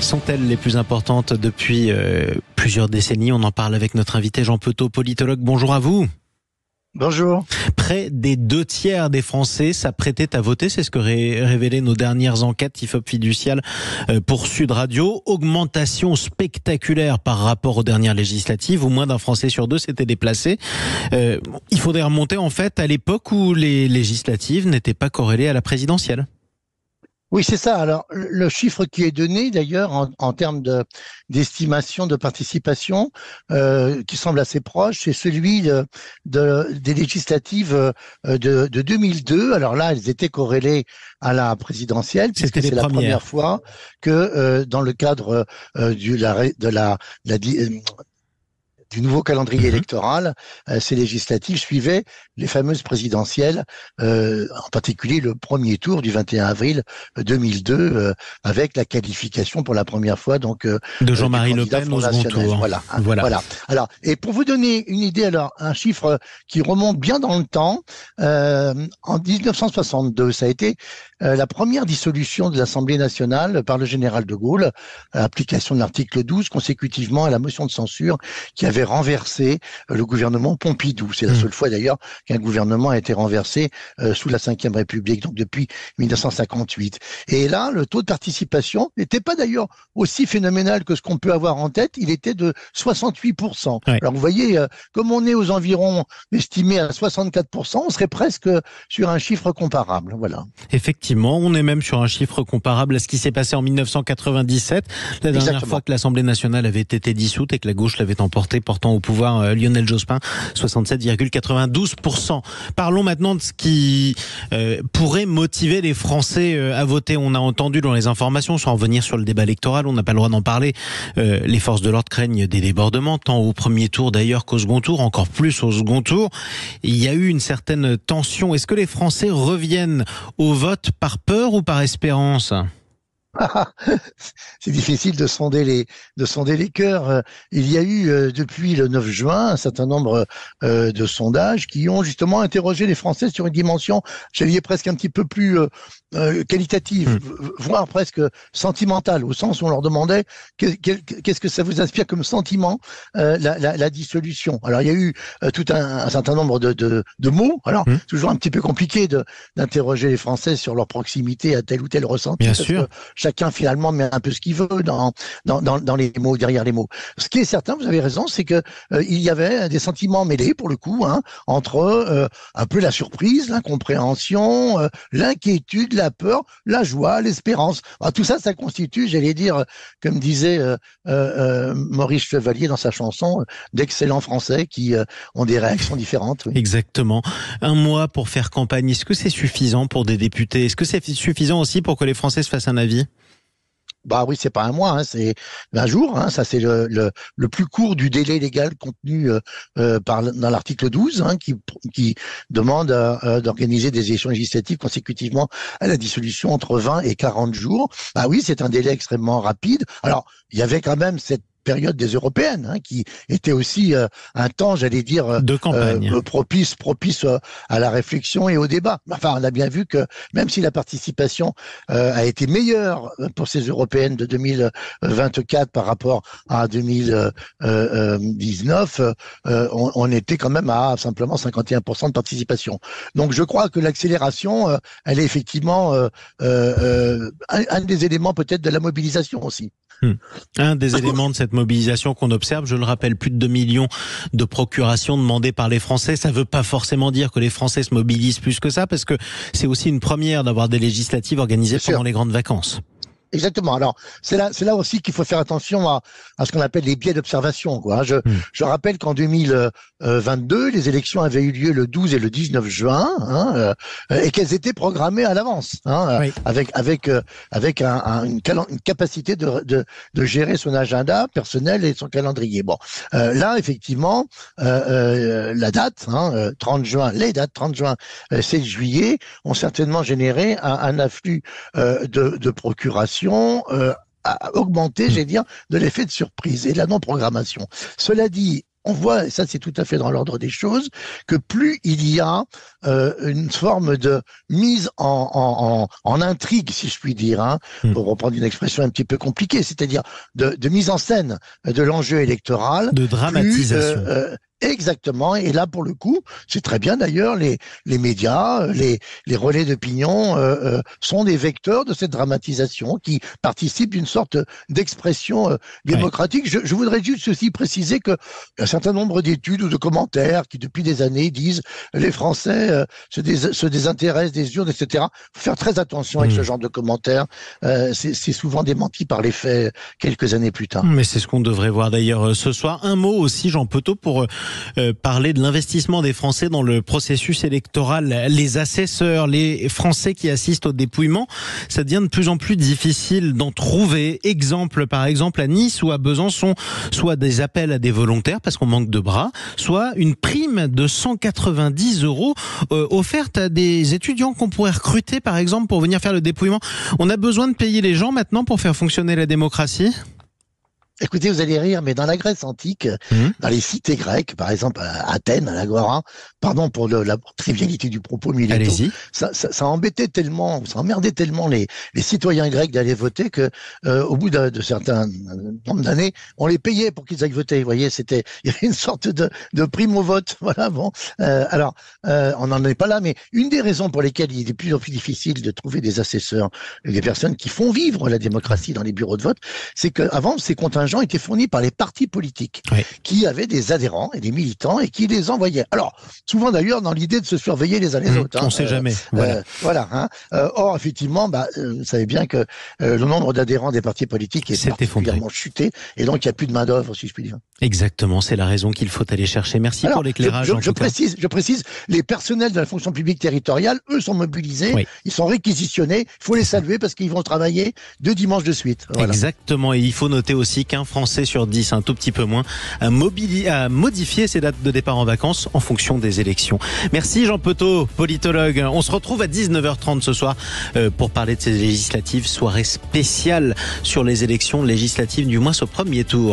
Sont-elles les plus importantes depuis plusieurs décennies? On en parle avec notre invité Jean Petot, politologue. Bonjour à vous. Bonjour. Près des 2/3 des Français s'apprêtaient à voter, c'est ce que révélaient nos dernières enquêtes IFOP Fiducial pour Sud Radio. Augmentation spectaculaire par rapport aux dernières législatives, où moins d'un Français sur deux s'était déplacé. Il faudrait remonter en fait à l'époque où les législatives n'étaient pas corrélées à la présidentielle. Oui, c'est ça. Alors, le chiffre qui est donné, d'ailleurs, en termes d'estimation de participation, qui semble assez proche, c'est celui des législatives de 2002. Alors là, elles étaient corrélées à la présidentielle, puisque c'est la première fois que, dans le cadre du nouveau calendrier électoral, ces législatives suivaient les fameuses présidentielles, en particulier le premier tour du 21 avril 2002, avec la qualification pour la première fois donc de Jean-Marie Le Pen au second tour. Voilà. Alors, et pour vous donner une idée, alors un chiffre qui remonte bien dans le temps, en 1962, ça a été la première dissolution de l'Assemblée nationale par le général de Gaulle, application de l'article 12, consécutivement à la motion de censure qui avait renversé le gouvernement Pompidou. C'est la seule fois d'ailleurs qu'un gouvernement a été renversé sous la Ve République, donc depuis 1958. Et là, le taux de participation n'était pas d'ailleurs aussi phénoménal que ce qu'on peut avoir en tête, il était de 68%. Ouais. Alors vous voyez, comme on est aux environs estimés à 64%, on serait presque sur un chiffre comparable. Voilà. Effectivement, on est même sur un chiffre comparable à ce qui s'est passé en 1997, la dernière fois que l'Assemblée nationale avait été dissoute et que la gauche l'avait emportée, portant au pouvoir Lionel Jospin, 67,92%. Parlons maintenant de ce qui pourrait motiver les Français à voter. On a entendu dans les informations, sans revenir sur le débat électoral, on n'a pas le droit d'en parler, les forces de l'ordre craignent des débordements, tant au premier tour d'ailleurs qu'au second tour, encore plus au second tour. Il y a eu une certaine tension. Est-ce que les Français reviennent au vote par peur ou par espérance ? C'est difficile de sonder les cœurs. Il y a eu depuis le 9 juin un certain nombre de sondages qui ont justement interrogé les Français sur une dimension, j'allais dire presque un petit peu plus qualitative, voire presque sentimentale, au sens où on leur demandait qu'est-ce que ça vous inspire comme sentiment la dissolution. Alors il y a eu tout un certain nombre de mots. Alors toujours un petit peu compliqué d'interroger les Français sur leur proximité à tel ou tel ressenti. Bien sûr. Chacun finalement met un peu ce qu'il veut dans les mots, derrière les mots. Ce qui est certain, vous avez raison, c'est que il y avait des sentiments mêlés pour le coup, entre un peu la surprise, l'incompréhension, l'inquiétude, la peur, la joie, l'espérance. Alors, tout ça, ça constitue, j'allais dire, comme disait Maurice Chevalier dans sa chanson, d'excellents Français qui ont des réactions différentes. Oui. Exactement. Un mois pour faire campagne, est-ce que c'est suffisant pour des députés ? Est-ce que c'est suffisant aussi pour que les Français se fassent un avis ? Bah oui, c'est pas un mois, c'est un jour. Ça, c'est le plus court du délai légal contenu dans l'article 12, qui demande d'organiser des élections législatives consécutivement à la dissolution entre 20 et 40 jours. Bah oui, c'est un délai extrêmement rapide. Alors, il y avait quand même cette période des européennes, qui était aussi un temps, j'allais dire, de campagne, propice à la réflexion et au débat. Enfin, on a bien vu que même si la participation a été meilleure pour ces européennes de 2024 par rapport à 2019, on était quand même à simplement 51% de participation. Donc, je crois que l'accélération, elle est effectivement un des éléments peut-être de la mobilisation aussi. Un des éléments de cette mobilisation qu'on observe, je le rappelle, plus de 2 millions de procurations demandées par les Français. Ça ne veut pas forcément dire que les Français se mobilisent plus que ça, parce que c'est aussi une première d'avoir des législatives organisées pendant les grandes vacances. Exactement. Alors, c'est là aussi qu'il faut faire attention à ce qu'on appelle les biais d'observation, quoi. Je rappelle qu'en 2022, les élections avaient eu lieu le 12 et le 19 juin, et qu'elles étaient programmées à l'avance, oui. avec une capacité de gérer son agenda personnel et son calendrier. Bon, là, effectivement, la date, 30 juin, les dates 30 juin, 16 juillet, ont certainement généré un afflux de procurations à augmenter, j'allais dire, de l'effet de surprise et de la non-programmation. Cela dit, on voit, et ça c'est tout à fait dans l'ordre des choses, que plus il y a une forme de mise en intrigue, si je puis dire, hein, pour reprendre une expression un petit peu compliquée, c'est-à-dire de mise en scène de l'enjeu électoral. De dramatisation. Exactement. Et là, pour le coup, c'est très bien d'ailleurs, les médias, les relais d'opinion sont des vecteurs de cette dramatisation qui participent d'une sorte d'expression démocratique. Ouais. Je voudrais juste aussi préciser qu'il y a un certain nombre d'études ou de commentaires qui, depuis des années, disent les Français se désintéressent des urnes, etc. Il faut faire très attention avec ce genre de commentaires. C'est souvent démenti par les faits quelques années plus tard. Mais c'est ce qu'on devrait voir d'ailleurs ce soir. Un mot aussi, Jean Petot, pour parler de l'investissement des Français dans le processus électoral. Les assesseurs, les Français qui assistent au dépouillement, ça devient de plus en plus difficile d'en trouver. Exemple, par exemple, à Nice ou à Besançon, soit des appels à des volontaires parce qu'on manque de bras, soit une prime de 190 € offerte à des étudiants qu'on pourrait recruter, par exemple, pour venir faire le dépouillement. On a besoin de payer les gens maintenant pour faire fonctionner la démocratie ? Écoutez, vous allez rire, mais dans la Grèce antique, dans les cités grecques, par exemple à Athènes, à l'Agora, pardon pour la trivialité du propos militant, ça embêtait tellement, ça emmerdait tellement les citoyens grecs d'aller voter que au bout de certains nombre d'années, on les payait pour qu'ils aillent voter. Vous voyez, il y avait une sorte de prime au vote. Voilà, bon. On n'en est pas là, mais une des raisons pour lesquelles il est de plus en plus difficile de trouver des assesseurs, des personnes qui font vivre la démocratie dans les bureaux de vote, c'est qu'avant, ces contingents étaient fournis par les partis politiques qui avaient des adhérents et des militants et qui les envoyaient. Alors, souvent d'ailleurs dans l'idée de se surveiller les uns les autres. On ne sait jamais. Voilà. Or, effectivement, vous savez bien que le nombre d'adhérents des partis politiques est particulièrement chuté et donc il n'y a plus de main-d'œuvre, si je puis dire. Exactement, c'est la raison qu'il faut aller chercher. Merci pour l'éclairage. Je précise, les personnels de la fonction publique territoriale, eux, sont mobilisés, ils sont réquisitionnés, il faut les saluer parce qu'ils vont travailler 2 dimanches de suite. Voilà. Exactement, et il faut noter aussi qu'un Français sur 10, un tout petit peu moins, a modifié ses dates de départ en vacances en fonction des élections. Merci Jean Petot, politologue. On se retrouve à 19h30 ce soir pour parler de ces législatives, soirée spéciale sur les élections législatives, du moins au premier tour.